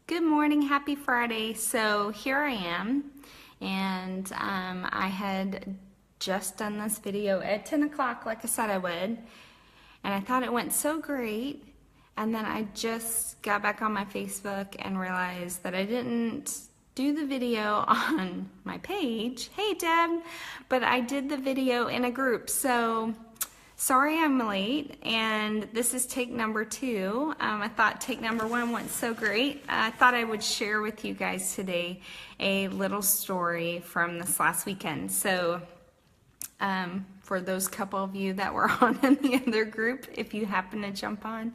Good morning, happy Friday. So here I am, and I had just done this video at 10 o'clock like I said I would, and I thought it went so great, and then I just got back on my Facebook and realized that I didn't do the video on my page. Hey Deb, but I did the video in a group, so sorry I'm late, and this is take number 2. I thought take number 1 went so great. I thought I would share with you guys today a little story from this last weekend. So for those couple of you that were on in the other group, if you happen to jump on,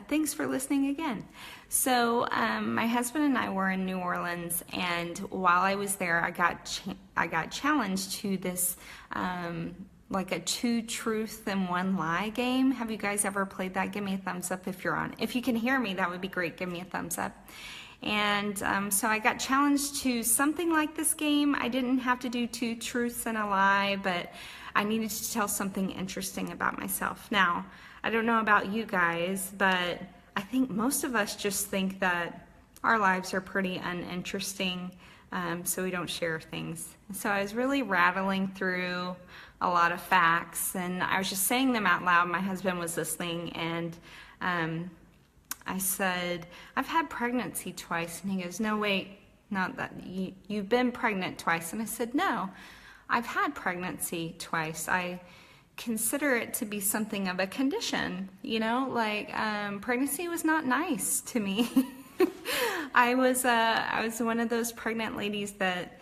thanks for listening again. So my husband and I were in New Orleans, and while I was there, I got challenged to this like a 2 truths and 1 lie game. Have you guys ever played that? Give me a thumbs up if you're on. If you can hear me, that would be great. Give me a thumbs up. And so I got challenged to something like this game. I didn't have to do 2 truths and a lie, but I needed to tell something interesting about myself. Now, I don't know about you guys, but I think most of us just think that our lives are pretty uninteresting, so we don't share things. So I was really rattling through a lot of facts, and I was just saying them out loud. My husband was listening, and I said, I've had pregnancy twice, and he goes, no, wait, not that, you've been pregnant twice. And I said, no, I've had pregnancy twice. I consider it to be something of a condition, like pregnancy was not nice to me. I was one of those pregnant ladies that,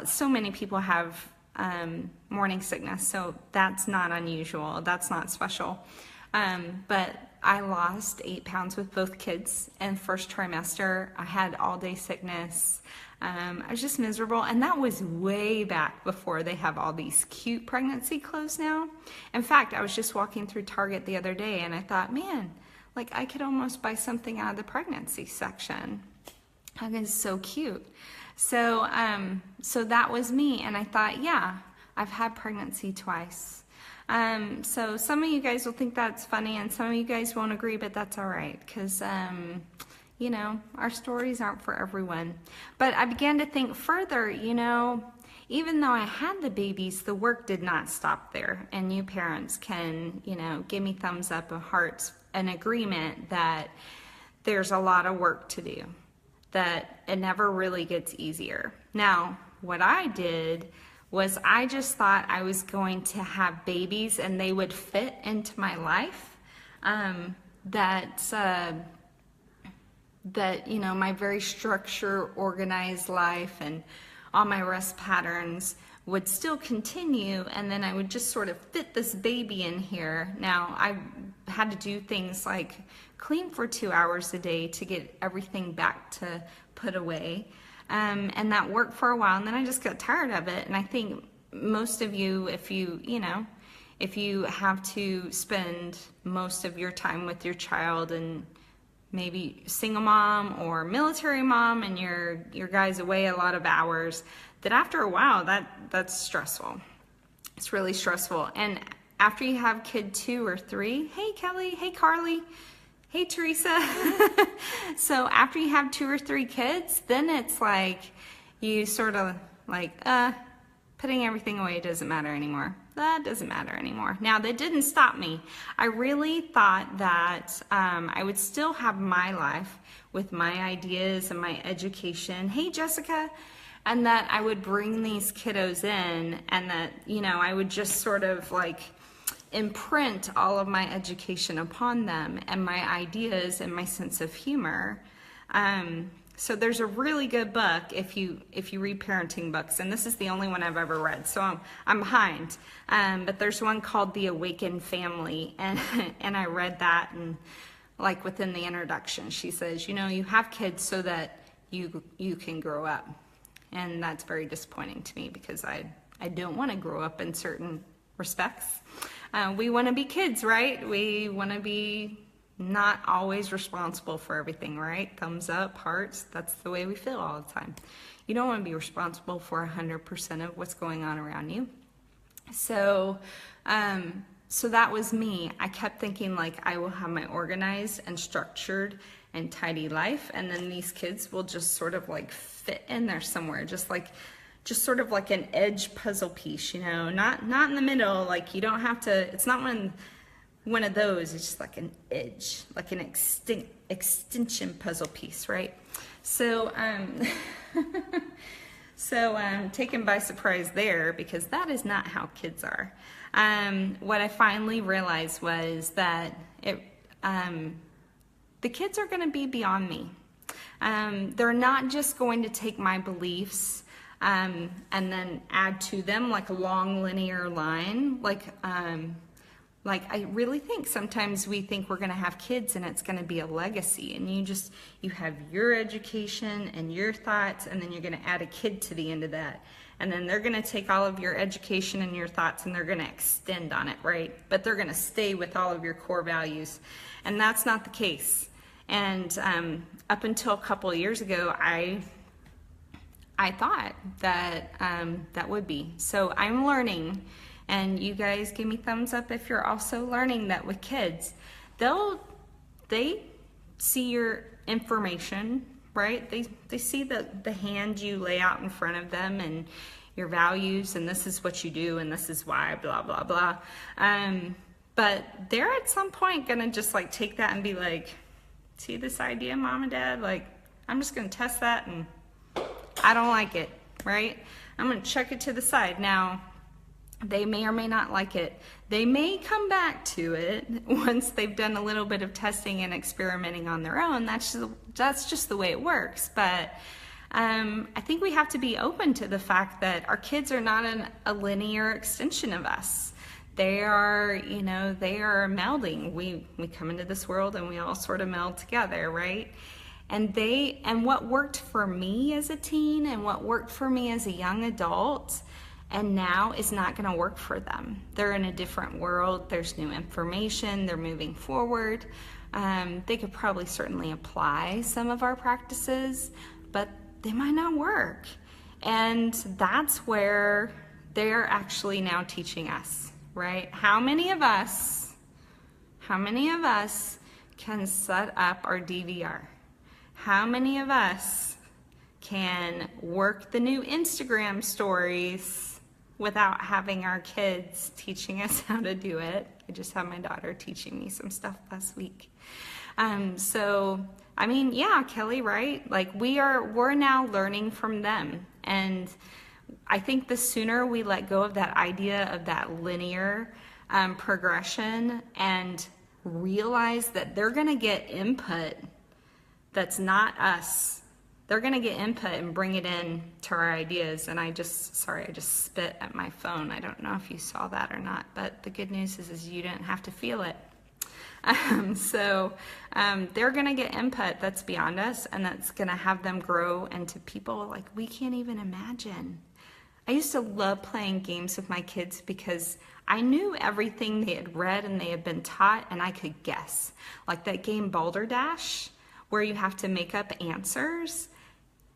so many people have morning sickness, so that's not unusual, that's not special. But I lost 8 pounds with both kids in first trimester. I had all day sickness. I was just miserable, and that was way back before they have all these cute pregnancy clothes now. In fact, I was just walking through Target the other day, and I thought, man, like I could almost buy something out of the pregnancy section. That is so cute. So, so that was me, and I thought, yeah, I've had pregnancy twice. So some of you guys will think that's funny, and some of you guys won't agree, but that's all right, because, our stories aren't for everyone. But I began to think further, even though I had the babies, the work did not stop there. And you parents can, give me thumbs up and hearts, an agreement that there's a lot of work to do, that it never really gets easier. Now, what I did was I just thought I was going to have babies and they would fit into my life, that my very structured, organized life and all my rest patterns would still continue, and then I would just sort of fit this baby in here. Now, I had to do things like clean for 2 hours a day to get everything back to put away. And that worked for a while, and then I just got tired of it. And I think most of you, if you have to spend most of your time with your child, and maybe single mom or military mom, and your guy's away a lot of hours, that after a while that's stressful. It's really stressful. And after you have kid 2 or 3, hey Kelly, hey Carly, hey Teresa. So after you have 2 or 3 kids, then it's like you sort of like, putting everything away doesn't matter anymore. That doesn't matter anymore. Now, that didn't stop me. I really thought that I would still have my life with my ideas and my education. Hey Jessica. And that I would bring these kiddos in, and that, I would just sort of like imprint all of my education upon them, and my ideas and my sense of humor. So there's a really good book if you read parenting books, and this is the only one I've ever read, so I'm behind. But there's one called The Awakened Family, and I read that, and like within the introduction, she says, you have kids so that you can grow up. And that's very disappointing to me, because I don't want to grow up in certain respects. We want to be kids, right? We want to be not always responsible for everything, right? Thumbs up, hearts, that's the way we feel all the time. You don't want to be responsible for 100% of what's going on around you. So So that was me. I kept thinking like I will have my organized and structured and tidy life, and then these kids will just sort of like fit in there somewhere, just sort of like an edge puzzle piece, you know, not in the middle. Like you don't have to. It's not one of those. It's just like an edge, like an extension puzzle piece, right? So so I'm taken by surprise there, because that is not how kids are. What I finally realized was that the kids are going to be beyond me. They're not just going to take my beliefs and then add to them like a long linear line. Like I really think sometimes we think we're going to have kids and it's going to be a legacy, and you have your education and your thoughts, and then you're going to add a kid to the end of that. And then they're going to take all of your education and your thoughts and they're going to extend on it, right? But they're going to stay with all of your core values. And that's not the case. And up until a couple of years ago, I thought that that would be. So I'm learning, and you guys give me thumbs up if you're also learning that with kids. They see your information, right? They see the hand you lay out in front of them and your values, and this is what you do and this is why, blah, blah, blah. But they're at some point gonna just like take that and be like, see this idea, Mom and Dad? Like, I'm just gonna test that and I don't like it, right? I'm gonna chuck it to the side. Now, they may or may not like it. They may come back to it once they've done a little bit of testing and experimenting on their own. That's just the way it works. But I think we have to be open to the fact that our kids are not a linear extension of us. They are, they are melding. We come into this world and we all sort of meld together, right? And what worked for me as a teen and what worked for me as a young adult and now is not going to work for them. They're in a different world. There's new information. They're moving forward. They could probably certainly apply some of our practices, but they might not work. And that's where they're actually now teaching us, right? How many of us can set up our DVR? How many of us can work the new Instagram stories without having our kids teaching us how to do it? I just had my daughter teaching me some stuff last week. So, I mean, yeah, Kelly, right? Like we're now learning from them. And I think the sooner we let go of that idea of that linear progression and realize that they're going to get input that's not us. They're going to get input and bring it in to our ideas. And I just spit at my phone. I don't know if you saw that or not, but the good news is you didn't have to feel it. They're going to get input that's beyond us, and that's going to have them grow into people like we can't even imagine. I used to love playing games with my kids because I knew everything they had read and they had been taught, and I could guess. Like that game Balderdash, where you have to make up answers.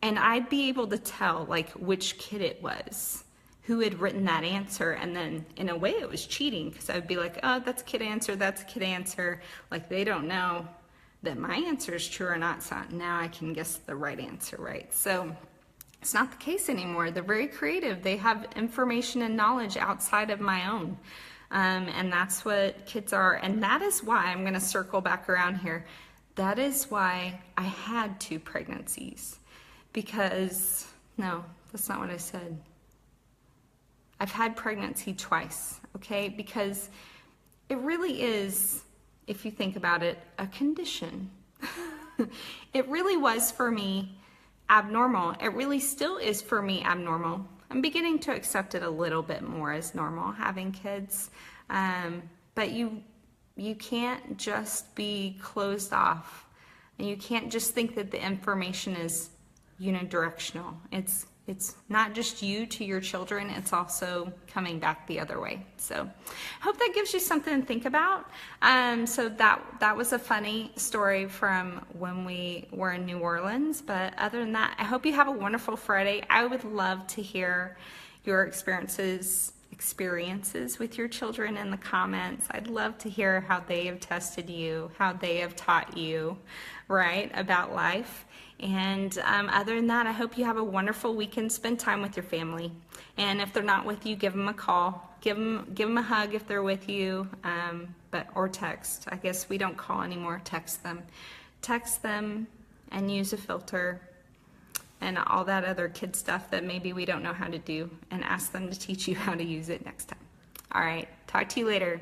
And I'd be able to tell like which kid it was who had written that answer. And then in a way it was cheating, because I would be like, oh, that's a kid answer, that's a kid answer. Like they don't know that my answer is true or not. So now I can guess the right answer, right? So it's not the case anymore. They're very creative. They have information and knowledge outside of my own. And that's what kids are. And that is why I'm going to circle back around here. That is why I had 2 pregnancies. Because, no, that's not what I said. I've had pregnancy twice, okay? Because it really is, if you think about it, a condition. It really was for me abnormal. It really still is for me abnormal. I'm beginning to accept it a little bit more as normal, having kids. But you can't just be closed off. And you can't just think that the information is unidirectional. It's not just you to your children, it's also coming back the other way. So I hope that gives you something to think about. So that was a funny story from when we were in New Orleans. But other than that, I hope you have a wonderful Friday. I would love to hear your experiences experiences with your children in the comments. I'd love to hear how they have tested you, how they have taught you, right, about life. And other than that, I hope you have a wonderful weekend. Spend time with your family. And if they're not with you, give them a call. Give them a hug if they're with you, or text. I guess we don't call anymore. Text them. Text them and use a filter and all that other kid stuff that maybe we don't know how to do, and ask them to teach you how to use it next time. All right, talk to you later.